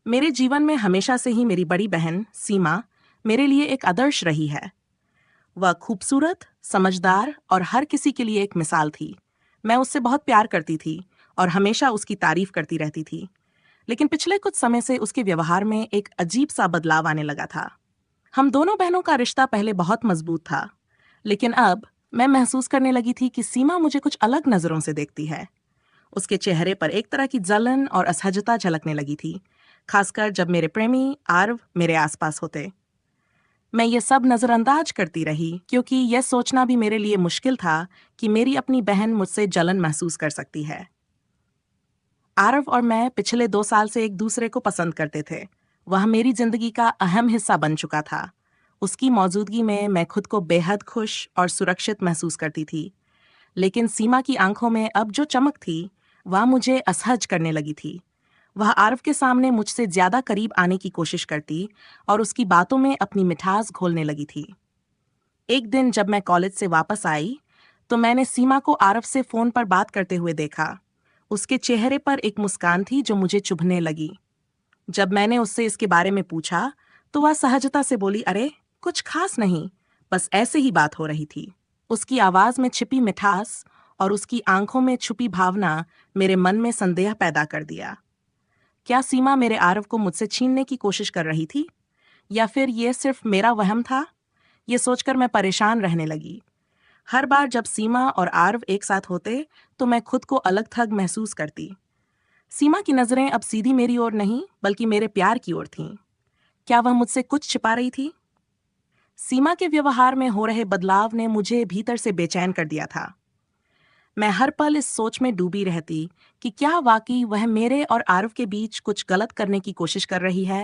मेरे जीवन में हमेशा से ही मेरी बड़ी बहन सीमा मेरे लिए एक आदर्श रही है। वह खूबसूरत, समझदार और हर किसी के लिए एक मिसाल थी। मैं उससे बहुत प्यार करती थी और हमेशा उसकी तारीफ करती रहती थी। लेकिन पिछले कुछ समय से उसके व्यवहार में एक अजीब सा बदलाव आने लगा था। हम दोनों बहनों का रिश्ता पहले बहुत मजबूत था, लेकिन अब मैं महसूस करने लगी थी कि सीमा मुझे कुछ अलग नजरों से देखती है। उसके चेहरे पर एक तरह की जलन और असहजता झलकने लगी थी, खासकर जब मेरे प्रेमी आरव मेरे आसपास होते। मैं ये सब नज़रअंदाज करती रही क्योंकि यह सोचना भी मेरे लिए मुश्किल था कि मेरी अपनी बहन मुझसे जलन महसूस कर सकती है। आरव और मैं पिछले 2 साल से एक दूसरे को पसंद करते थे। वह मेरी जिंदगी का अहम हिस्सा बन चुका था। उसकी मौजूदगी में मैं खुद को बेहद खुश और सुरक्षित महसूस करती थी। लेकिन सीमा की आंखों में अब जो चमक थी, वह मुझे असहज करने लगी थी। वह आरव के सामने मुझसे ज्यादा करीब आने की कोशिश करती और उसकी बातों में अपनी मिठास घोलने लगी थी। एक दिन जब मैं कॉलेज से वापस आई, तो मैंने सीमा को आरव से फोन पर बात करते हुए देखा। उसके चेहरे पर एक मुस्कान थी जो मुझे चुभने लगी। जब मैंने उससे इसके बारे में पूछा, तो वह सहजता से बोली, अरे कुछ खास नहीं, बस ऐसे ही बात हो रही थी। उसकी आवाज में छिपी मिठास और उसकी आंखों में छुपी भावना मेरे मन में संदेह पैदा कर दिया। क्या सीमा मेरे आरव को मुझसे छीनने की कोशिश कर रही थी, या फिर ये सिर्फ मेरा वहम था? ये सोचकर मैं परेशान रहने लगी। हर बार जब सीमा और आरव एक साथ होते, तो मैं खुद को अलग थलग महसूस करती। सीमा की नजरें अब सीधी मेरी ओर नहीं, बल्कि मेरे प्यार की ओर थीं। क्या वह मुझसे कुछ छिपा रही थी? सीमा के व्यवहार में हो रहे बदलाव ने मुझे भीतर से बेचैन कर दिया था। मैं हर पल इस सोच में डूबी रहती कि क्या वाकई वह मेरे और आरव के बीच कुछ गलत करने की कोशिश कर रही है,